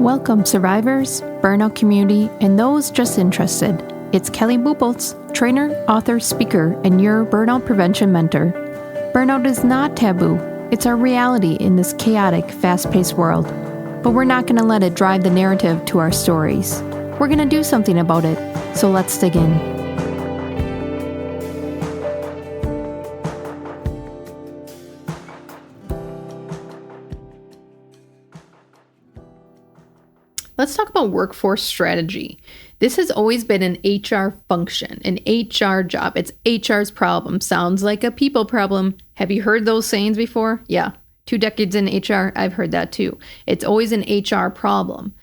Welcome, survivors, burnout community, and those just interested. It's Kelly Bupoltz, trainer, author, speaker, and your burnout prevention mentor. Burnout is not taboo. It's our reality in this chaotic, fast-paced world. But we're not going to let it drive the narrative to our stories. We're going to do something about it. So let's dig in. Let's talk about workforce strategy. This has always been an HR function, an HR job. It's HR's problem. Sounds like a people problem. Have you heard those sayings before? Yeah. 2 decades in HR, I've heard that too. It's always an HR problem.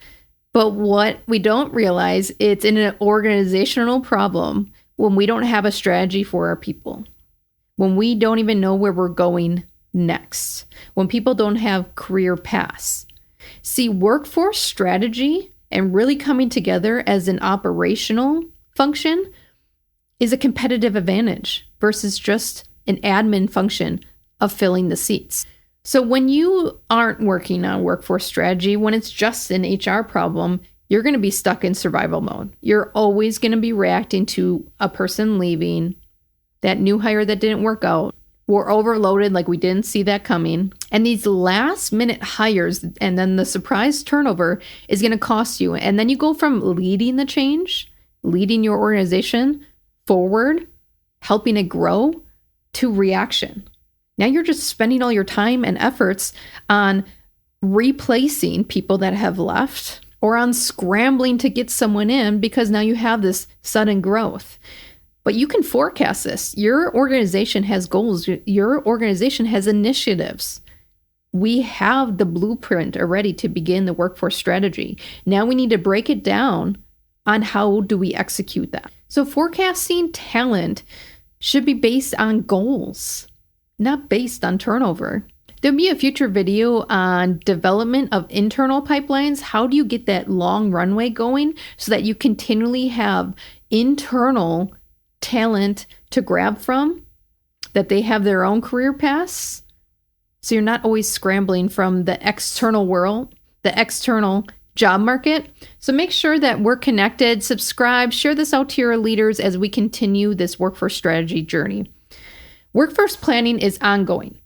But what we don't realize, it's an organizational problem when we don't have a strategy for our people. When we don't even know where we're going next. When people don't have career paths. See, workforce strategy and really coming together as an operational function is a competitive advantage versus just an admin function of filling the seats. So when you aren't working on workforce strategy, when it's just an HR problem, you're going to be stuck in survival mode. You're always going to be reacting to a person leaving, that new hire that didn't work out. We're overloaded, like we didn't see that coming. And these last minute hires and then the surprise turnover is going to cost you. And then you go from leading the change, leading your organization forward, helping it grow, to reaction. Now you're just spending all your time and efforts on replacing people that have left or on scrambling to get someone in because now you have this sudden growth. But you can forecast this. Your organization has goals. Your organization has initiatives. We have the blueprint already to begin the workforce strategy. Now we need to break it down on how do we execute that. So forecasting talent should be based on goals, not based on turnover. There'll be a future video on development of internal pipelines. How do you get that long runway going so that you continually have internal talent to grab from, that they have their own career paths. So you're not always scrambling from the external world, the external job market. So make sure that we're connected, subscribe, share this out to your leaders as we continue this workforce strategy journey. Workforce planning is ongoing.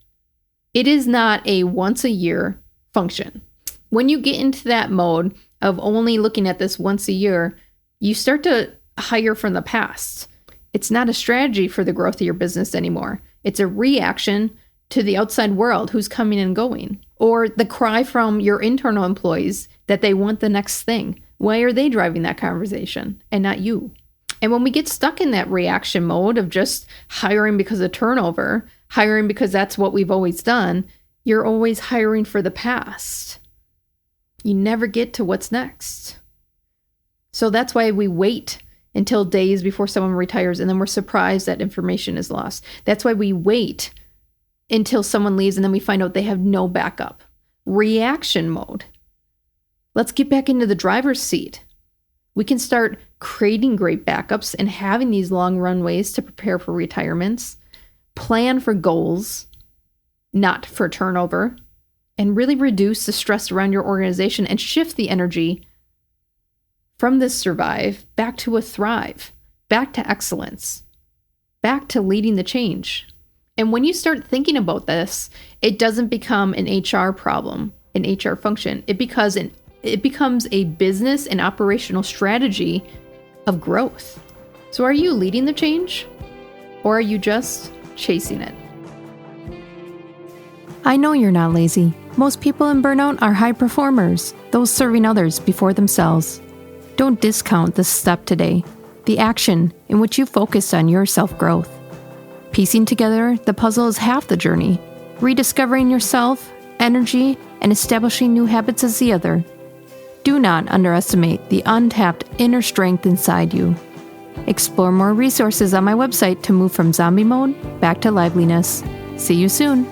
It is not a once a year function. When you get into that mode of only looking at this once a year, you start to hire from the past. It's not a strategy for the growth of your business anymore. It's a reaction to the outside world who's coming and going. Or the cry from your internal employees that they want the next thing. Why are they driving that conversation and not you? And when we get stuck in that reaction mode of just hiring because of turnover, hiring because that's what we've always done, you're always hiring for the past. You never get to what's next. So that's why we wait until days before someone retires, and then we're surprised that information is lost. That's why we wait until someone leaves, and then we find out they have no backup. Reaction mode. Let's get back into the driver's seat. We can start creating great backups and having these long runways to prepare for retirements, plan for goals, not for turnover, and really reduce the stress around your organization and shift the energy from this survive back to a thrive, back to excellence, back to leading the change. And when you start thinking about this, it doesn't become an HR problem, an HR function. It becomes a business and operational strategy of growth. So are you leading the change or are you just chasing it? I know you're not lazy. Most people in burnout are high performers, those serving others before themselves. Don't discount this step today, the action in which you focus on your self-growth. Piecing together the puzzle is half the journey. Rediscovering yourself, energy, and establishing new habits is the other. Do not underestimate the untapped inner strength inside you. Explore more resources on my website to move from zombie mode back to liveliness. See you soon.